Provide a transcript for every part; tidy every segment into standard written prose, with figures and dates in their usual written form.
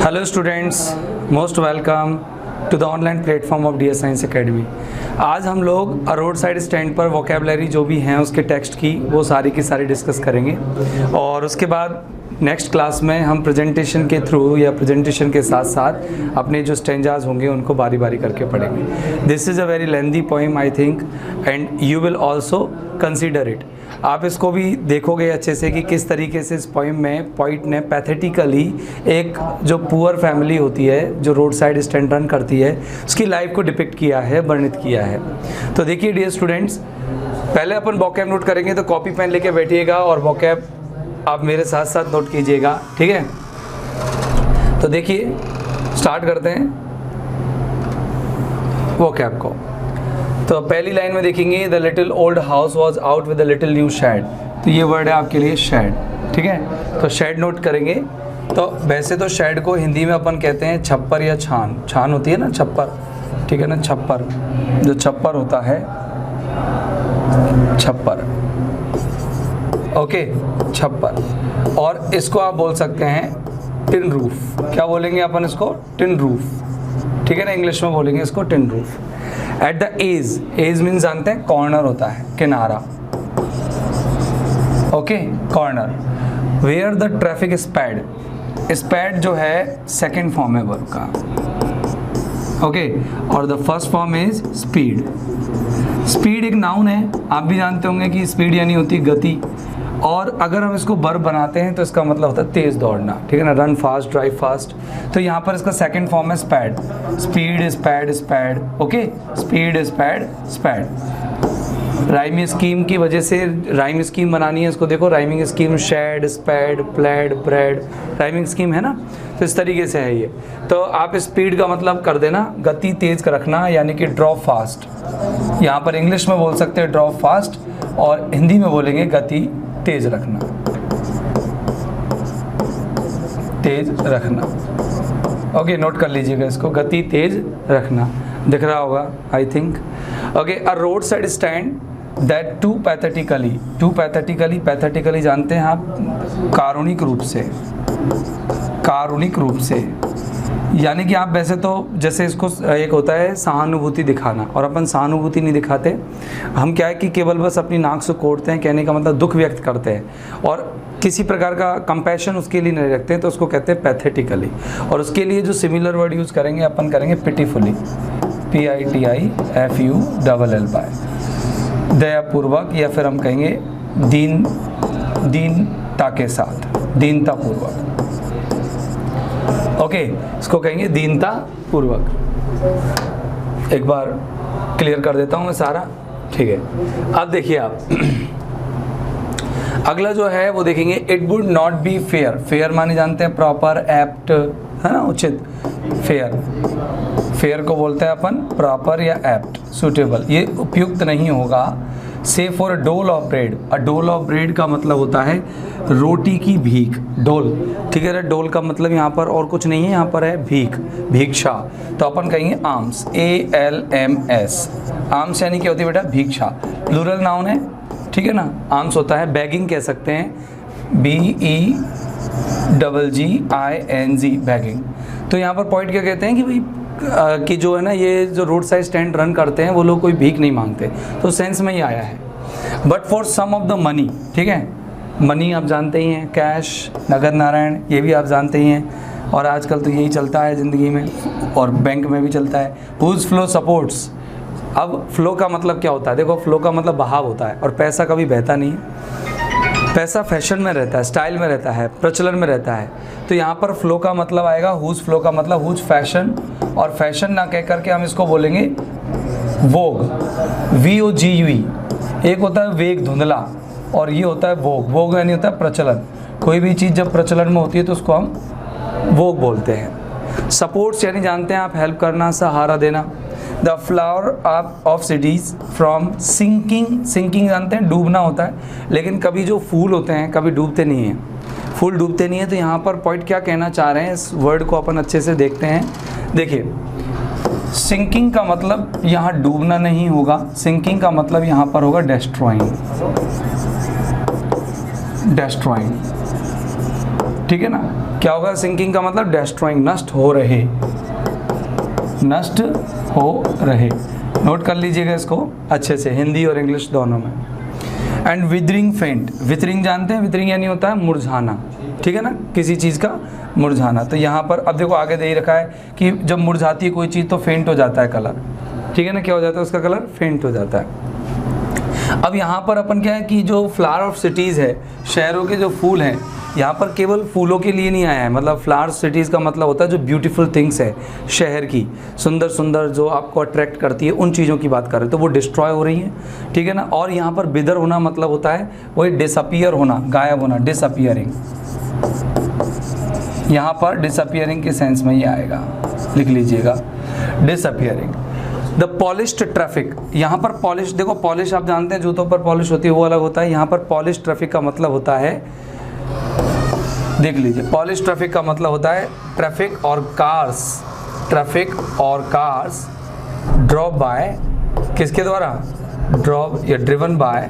Hello students, most welcome to the online platform of DS science academy. आज हम लोग road side stand पर vocabulary जो भी हैं उसके टेक्स्ट की वो सारी की सारी डिस्कस करेंगे और उसके बाद नेक्स्ट क्लास में हम प्रेजेंटेशन के थ्रू या प्रेजेंटेशन के साथ साथ अपने जो स्टेंजाज होंगे उनको बारी बारी करके पढ़ेंगे। This is a very lengthy poem I think and you will also consider it. आप इसको भी देखोगे अच्छे से कि किस तरीके से इस पोइम में पोइट ने पैथेटिकली एक जो पुअर फैमिली होती है जो रोड साइड स्टैंड रन करती है उसकी लाइफ को डिपिक्ट किया है, वर्णित किया है। तो देखिए डियर स्टूडेंट्स, पहले अपन वोकैब नोट करेंगे, तो कॉपी पेन लेके बैठिएगा और वोकैब आप मेरे साथ साथ नोट कीजिएगा, ठीक है। तो देखिए स्टार्ट करते हैं वोकैब को। तो पहली लाइन में देखेंगे the little old house was out with the little new shed. तो ये वर्ड है आपके लिए शेड, ठीक है। तो शेड नोट करेंगे। तो वैसे तो शेड को हिंदी में अपन कहते हैं छप्पर या छान। छान होती है ना छप्पर, ठीक है ना, छप्पर जो छप्पर होता है, छप्पर, ओके, छप्पर। और इसको आप बोल सकते हैं टिन रूफ। क्या बोलेंगे अपन इसको? टिन रूफ, ठीक है ना, इंग्लिश में बोलेंगे इसको tin roof. At the edge, edge means जानते हैं कॉर्नर होता है, किनारा, okay, corner. Where the traffic sped, sped जो है सेकेंड फॉर्म है वर्ब का, ओके, और the first form is speed. Speed एक नाउन है, आप भी जानते होंगे कि स्पीड यानी होती है गति, और अगर हम इसको वर्ब बनाते हैं तो इसका मतलब होता है तेज़ दौड़ना, ठीक है ना, रन फास्ट, ड्राइव फास्ट। तो यहाँ पर इसका सेकंड फॉर्म है sped, speed, sped, sped, okay, speed, sped, sped. Rhyme scheme की वजह से राइम स्कीम बनानी है इसको, देखो rhyming scheme, shed, sped, played, bread, rhyming scheme है ना, तो इस तरीके से है ये। तो आप स्पीड का मतलब कर देना गति तेज रखना, यानी कि ड्रॉप फास्ट। यहाँ पर इंग्लिश में बोल सकते हैं ड्रॉप फास्ट और हिंदी में बोलेंगे गति तेज रखना, तेज रखना, ओके, नोट कर लीजिएगा इसको, गति तेज रखना, दिख रहा होगा I think, okay. A road side stand that to pathetically, pathetically जानते हैं आप, कारुणिक रूप से, कारुणिक रूप से, यानी कि आप वैसे तो जैसे इसको एक होता है सहानुभूति दिखाना, और अपन सहानुभूति नहीं दिखाते, हम क्या है कि केवल बस अपनी नाक से कोड़ते हैं, कहने का मतलब दुख व्यक्त करते हैं और किसी प्रकार का कंपैशन उसके लिए नहीं रखते हैं, तो उसको कहते हैं पैथेटिकली। और उसके लिए जो सिमिलर वर्ड यूज़ करेंगे अपन करेंगे पिटीफुली, PITIFULL, दयापूर्वक, या फिर हम कहेंगे दीनता के साथ, दीनतापूर्वक, ओके, इसको कहेंगे दीनता पूर्वक। एक बार क्लियर कर देता हूँ मैं सारा, ठीक है। अब देखिए आप अगला जो है वो देखेंगे, it would not be fair. Fair माने जानते हैं प्रॉपर, एप्ट, है ना, उचित। फेयर, फेयर को बोलते हैं अपन प्रॉपर या एप्ट, सुटेबल, ये उपयुक्त नहीं होगा। से फॉर अ डोल ऑफ ब्रेड, अ डोल ऑफ ब्रेड का मतलब होता है रोटी की भीख, डोल, ठीक है ना। डोल का मतलब यहाँ पर और कुछ नहीं है, यहाँ पर है भीख, भिक्षा। तो अपन कहेंगे आर्म्स, ALMS, आर्म्स यानी क्या होती है बेटा? भिक्षा, प्लूरल नाउन है, ठीक है ना। आर्म्स होता है, बैगिंग कह सकते हैं, BEGGING, बैगिंग। तो यहाँ पर पॉइंट क्या कहते हैं कि भाई कि जो है ना, ये जो रोड साइड स्टैंड रन करते हैं वो लोग कोई भीख नहीं मांगते, तो सेंस में ही आया है। But for some of the money, ठीक है, मनी आप जानते ही हैं, कैश, नगद नारायण, ये भी आप जानते ही हैं, और आजकल तो यही चलता है ज़िंदगी में और बैंक में भी चलता है। हुज फ्लो सपोर्ट्स, अब फ्लो का मतलब क्या होता है? देखो फ्लो का मतलब बहाव होता है, और पैसा कभी बहता नहीं है, पैसा फैशन में रहता है, स्टाइल में रहता है, प्रचलन में रहता है। तो यहाँ पर फ्लो का मतलब आएगा हुज, फ्लो का मतलब हुज फैशन, और फैशन ना कह करके हम इसको बोलेंगे वोग, VOGUE। एक होता है वेग, धुंधला, और ये होता है वोग। वोग यानी होता है प्रचलन, कोई भी चीज़ जब प्रचलन में होती है तो उसको हम वोग बोलते हैं। सपोर्ट्स यानी जानते हैं आप हेल्प करना, सहारा देना। The flower of cities from sinking, sinking जानते हैं डूबना होता है, लेकिन कभी जो फूल होते हैं कभी डूबते नहीं हैं, फूल डूबते नहीं है। तो यहाँ पर पॉइंट क्या कहना चाह रहे हैं, इस वर्ड को अपन अच्छे से देखते हैं। देखिए सिंकिंग का मतलब यहाँ डूबना नहीं होगा, सिंकिंग का मतलब यहाँ पर होगा डेस्ट्रॉइंग, डेस्ट्रॉइंग, ठीक है ना। क्या होगा सिंकिंग का मतलब डेस्ट्रॉइंग, नष्ट हो रहे, नष्ट हो रहे। नोट कर लीजिएगा इसको अच्छे से, हिंदी और इंग्लिश दोनों में। एंड विदरिंग फेंट, विदरिंग जानते हैं, विदरिंग यानी होता है मुरझाना, ठीक है ना, किसी चीज़ का मुरझाना। तो यहाँ पर अब देखो आगे दे ही रखा है कि जब मुरझाती है कोई चीज़ तो फेंट हो जाता है कलर, ठीक है ना, क्या हो जाता है उसका कलर, फेंट हो जाता है। अब यहाँ पर अपन क्या है कि जो फ्लावर ऑफ सिटीज़ है, शहरों के जो फूल हैं, यहाँ पर केवल फूलों के लिए नहीं आया है, मतलब फ्लावर सिटीज़ का मतलब होता है जो ब्यूटीफुल थिंग्स है शहर की, सुंदर सुंदर जो आपको अट्रैक्ट करती है, उन चीज़ों की बात कर रहे हैं, तो वो डिस्ट्रॉय हो रही है, ठीक है ना। और यहाँ पर बिदर होना मतलब होता है वही डिसअपियर होना, गायब होना, डिसअपियरिंग। यहाँ पर डिसअपियरिंग के सेंस में ही आएगा, लिख लीजिएगा, डिसअपियरिंग। द पॉलिश्ड ट्रैफिक, यहाँ पर पॉलिश, देखो पॉलिश आप जानते हैं जूतों पर पॉलिश होती है वो अलग होता है, यहाँ पर पॉलिश ट्रैफिक का मतलब होता है, देख लीजिए, पॉलिश ट्रैफिक का मतलब होता है ट्रैफिक और कार्स, ट्रैफिक और कार्स ड्रॉप बाय, किसके द्वारा, ड्रॉप या ड्रिवन बाय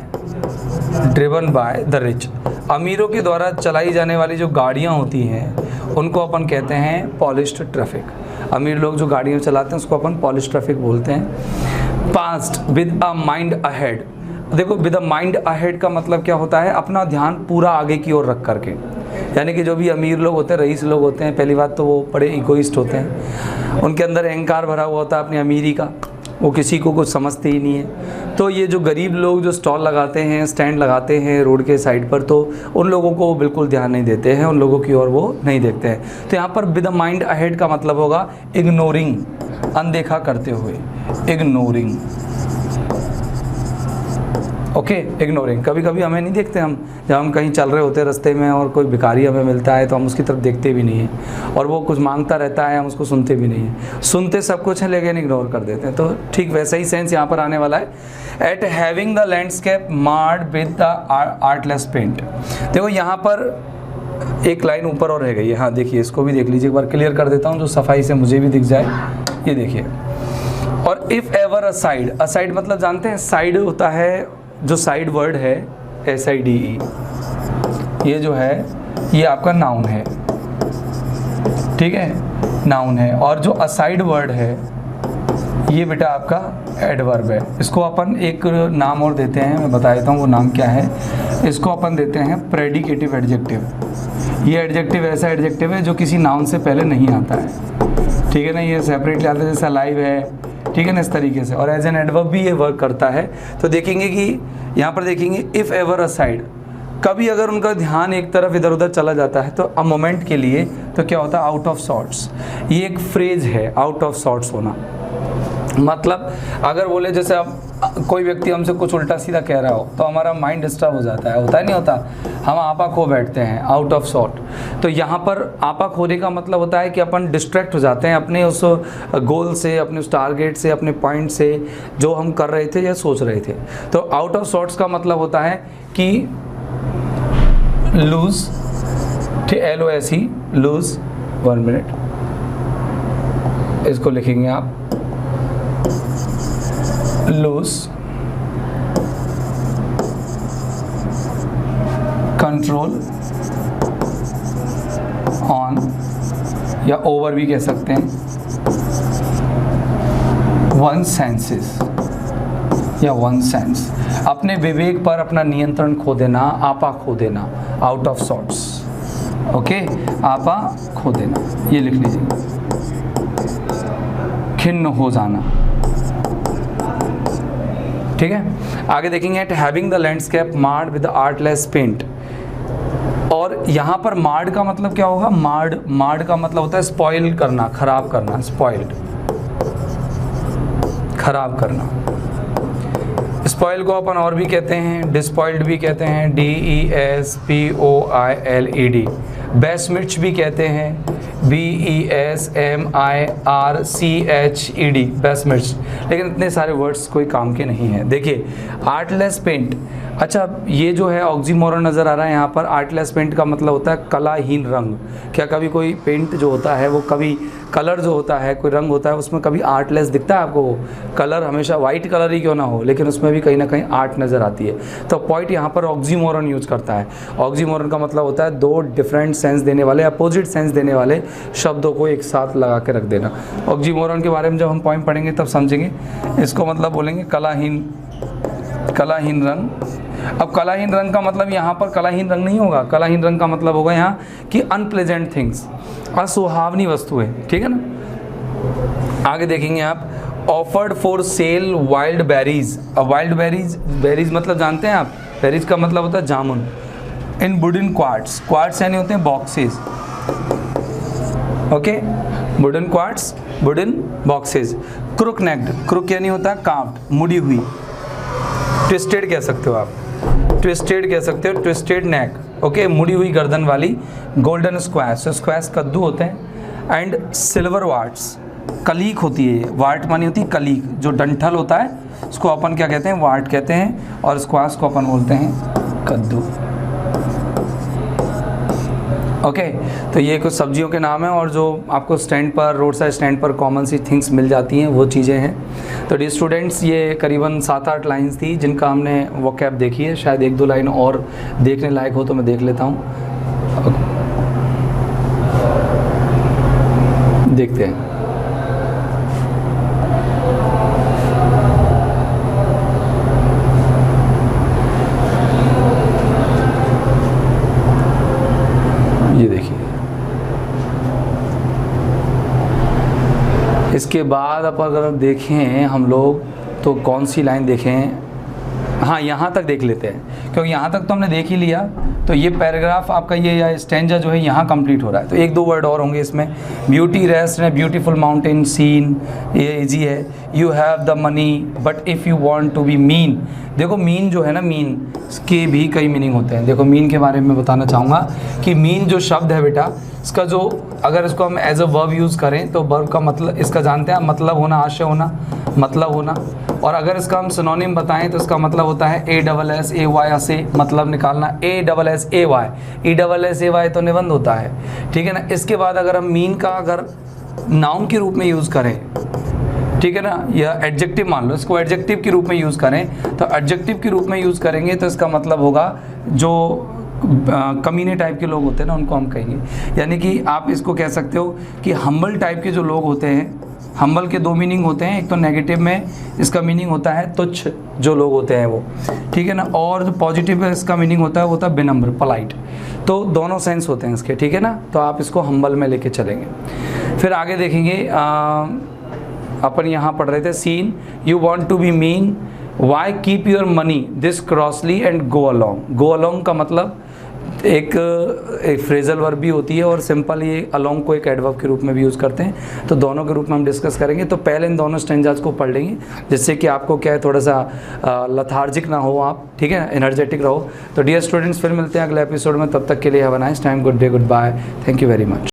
द रिच, अमीरों के द्वारा चलाई जाने वाली जो गाड़ियाँ होती हैं उनको अपन कहते हैं पॉलिश्ड ट्रैफिक। अमीर लोग जो गाड़ियाँ चलाते हैं उसको अपन पॉलिश ट्रैफिक बोलते हैं। Past with a mind ahead, देखो विद अ माइंड अहेड का मतलब क्या होता है, अपना ध्यान पूरा आगे की ओर रख करके, यानी कि जो भी अमीर लोग होते हैं, रईस लोग होते हैं, पहली बात तो वो बड़े इगोइस्ट होते हैं, उनके अंदर अहंकार भरा हुआ होता है अपनी अमीरी का, वो किसी को कुछ समझते ही नहीं है। तो ये जो गरीब लोग जो स्टॉल लगाते हैं, स्टैंड लगाते हैं रोड के साइड पर, तो उन लोगों को वो बिल्कुल ध्यान नहीं देते हैं, उन लोगों की ओर वो नहीं देखते हैं। तो यहाँ पर विद अ माइंड अहेड का मतलब होगा इग्नोरिंग, अनदेखा करते हुए, इग्नोरिंग, ओके, इग्नोरिंग। कभी कभी हमें नहीं देखते, हम जब हम कहीं चल रहे होते हैं रास्ते में और कोई भिखारी हमें मिलता है तो हम उसकी तरफ देखते भी नहीं हैं, और वो कुछ मांगता रहता है हम उसको सुनते भी नहीं हैं, सुनते सब कुछ है लेकिन इग्नोर कर देते हैं। तो ठीक वैसा ही सेंस यहाँ पर आने वाला है। At having the landscape marred with the artless paint, देखो यहाँ पर एक लाइन ऊपर और रह गई है, हाँ देखिए इसको भी देख लीजिए, एक बार क्लियर कर देता हूँ जो सफाई से मुझे भी दिख जाए, ये देखिए। और if ever a side, a side मतलब जानते हैं, साइड होता है, जो साइड वर्ड है SIDE, ये जो है ये आपका नाउन है, ठीक है, नाउन है। और जो असाइड वर्ड है ये बेटा आपका एडवर्ब है। इसको अपन एक नाम और देते हैं, मैं बता देता हूँ वो नाम क्या है। इसको अपन देते हैं प्रेडिकेटिव एडजेक्टिव। ये एडजेक्टिव ऐसा एडजेक्टिव है जो किसी नाउन से पहले नहीं आता है, ठीक है ना, ये सेपरेटली आता है, जैसा लाइव है, ठीक है ना, इस तरीके से। और एज एन एडवर्ब भी ये वर्क करता है। तो देखेंगे कि यहाँ पर देखेंगे इफ़ एवर अ साइड, कभी अगर उनका ध्यान एक तरफ इधर उधर चला जाता है तो अ मोमेंट के लिए, तो क्या होता है, आउट ऑफ सॉर्ट्स। ये एक फ्रेज है, आउट ऑफ सॉर्ट्स होना, मतलब अगर बोले जैसे अब कोई व्यक्ति हमसे कुछ उल्टा सीधा कह रहा हो तो हमारा माइंड डिस्टर्ब हो जाता है, होता है नहीं होता, हम आपा खो बैठते हैं, आउट ऑफ सॉर्ट। तो यहाँ पर आपा खोने का मतलब होता है कि अपन डिस्ट्रैक्ट हो जाते हैं अपने उस गोल से, अपने उस टारगेट से, अपने पॉइंट से, जो हम कर रहे थे या सोच रहे थे। तो आउट ऑफ सॉर्ट्स का मतलब होता है कि लूज, LOSE, लूज, 1 मिनट, इसको लिखेंगे आप, लूज कंट्रोल ऑन, या ओवर भी कह सकते हैं, वन सेंसेस या वन सेंस, अपने विवेक पर अपना नियंत्रण खो देना, आपा खो देना, आउट ऑफ सॉर्ट्स, ओके, आपा खो देना, ये लिख लीजिए, खिन्न हो जाना, ठीक है। आगे देखेंगे at having the landscape marred with artless paint. और यहाँ पर मार्ड का मतलब क्या होगा, मार्ड का मतलब होता है स्पॉइल करना, खराब करना, स्पॉइल्ड, खराब करना। स्पॉइल को अपन और भी कहते हैं, डिस्पॉइल्ड भी कहते हैं, DESPOILED, बेस्मिर्च भी कहते हैं, BESMIRCHED, बेस्मिर्च। लेकिन इतने सारे वर्ड्स कोई काम के नहीं हैं। देखिए आर्टलेस पेंट, अच्छा ये जो है ऑक्सीमोरन नज़र आ रहा है यहाँ पर। आर्टलेस पेंट का मतलब होता है कलाहीन रंग। क्या कभी कोई पेंट जो होता है वो कभी कलर जो होता है, कोई रंग होता है उसमें कभी आर्टलेस दिखता है आपको? वो कलर हमेशा वाइट कलर ही क्यों ना हो, लेकिन उसमें भी कहीं ना कहीं आर्ट नज़र आती है। तो पॉइंट यहाँ पर ऑक्सीमोरन यूज करता है। ऑक्सीमोरन का मतलब होता है दो डिफरेंट सेंस देने वाले, अपोजिट सेंस देने वाले शब्दों को एक साथ लगा के रख देना। ऑक्सीमोरन के बारे में जब हम पॉइंट पढ़ेंगे तब समझेंगे। इसको मतलब बोलेंगे कलाहीन रंग। अब कलाहीन रंग का मतलब यहाँ पर कलाहीन रंग नहीं होगा, कलाहीन रंग का मतलब होगा यहाँ कि अनप्लेजेंट थिंग्स, असुहावनी वस्तुएं, ठीक है ना। आगे देखेंगे आप, offered for sale wild berries. अब वाइल्ड बेरीज मतलब जानते हैं आप, बेरीज का मतलब होता है जामुन। इन वुडन क्वार्ट्स, क्वार्ट्स यानी होते हैं boxes, okay, wooden quarts, wooden boxes. Crook necked, crook यानी होता है काव्ड, मुड़ी हुई। ट्विस्टेड कह सकते हो आप, ट्विस्टेड कह सकते हो, ट्विस्टेड नेक, ओके, मुड़ी हुई गर्दन वाली। गोल्डन स्क्वैश, स्क्वैश कद्दू होते हैं। एंड सिल्वर वार्ट्स, कलीक होती है, वार्ट मानी होती है कलीक, जो डंठल होता है उसको अपन क्या कहते हैं, वार्ट कहते हैं, और स्क्वैश को अपन बोलते हैं कद्दू, ओके। तो ये कुछ सब्जियों के नाम हैं और जो आपको स्टैंड पर, रोड साइड स्टैंड पर कॉमन सी थिंग्स मिल जाती हैं, वो चीज़ें हैं। तो डी स्टूडेंट्स, ये करीबन 7-8 लाइंस थी जिनका हमने वोकैब देखी है। शायद 1-2 लाइन और देखने लायक हो तो मैं देख लेता हूँ, देखते हैं। ये देखिए, इसके बाद अब अगर देखें हम लोग तो कौन सी लाइन देखें, हाँ यहाँ तक देख लेते हैं, क्योंकि यहाँ तक तो हमने देख ही लिया। तो ये पैराग्राफ आपका ये या स्टैंजा जो है यहाँ कंप्लीट हो रहा है। तो 1-2 वर्ड और होंगे इसमें। ब्यूटी रेस्ट है, ब्यूटीफुल माउंटेन सीन, ये इजी है। You have the money but if you want to be mean. देखो मीन जो है ना, मीन के भी कई मीनिंग होते हैं। देखो मीन के बारे में बताना चाहूँगा कि मीन जो शब्द है बेटा, इसका जो अगर इसको हम एज अ वर्ब यूज़ करें तो वर्ब का मतलब, इसका जानते हैं मतलब होना, आशय होना, मतलब होना। और अगर इसका हम सिनोनिम बताएं तो इसका मतलब होता है ASSAY से मतलब निकालना, ASSAY, ESSAY तो निबंध होता है, ठीक है ना। इसके बाद अगर हम मीन का अगर नाउन के रूप में यूज़ करें, ठीक है ना, या एडजेक्टिव मान लो, इसको एडजेक्टिव के रूप में यूज़ करें, तो एडजेक्टिव के रूप में यूज़ करेंगे तो इसका मतलब होगा जो कमीने टाइप के लोग होते हैं ना, उनको हम कहेंगे। यानी कि आप इसको कह सकते हो कि हम्बल टाइप के जो लोग होते हैं, हम्बल के 2 मीनिंग होते हैं। एक तो नेगेटिव में इसका मीनिंग होता है तुच्छ जो लोग होते हैं वो, ठीक है ना, और जो पॉजिटिव है इसका मीनिंग होता है वो होता है विनम्र, पोलाइट। तो दोनों सेंस होते हैं इसके, ठीक है ना। तो आप इसको हम्बल में लेके चलेंगे। फिर आगे देखेंगे, अपन यहाँ पढ़ रहे थे seen, you want to be mean, why keep your money this crossly and go along. Go along का मतलब एक फ्रेजल वर्ब भी होती है और सिंपल ये अलोंग को एक एडवर्ब के रूप में भी यूज़ करते हैं। तो दोनों के रूप में हम डिस्कस करेंगे। तो पहले इन दोनों स्टेंजाज को पढ़ लेंगे जिससे कि आपको क्या है, थोड़ा सा लथार्जिक ना हो आप, ठीक है, एनर्जेटिक रहो। तो डियर स्टूडेंट्स, फिर मिलते हैं अगले एपिसोड में। तब तक के लिए have a nice time, good day, goodbye, thank you very much.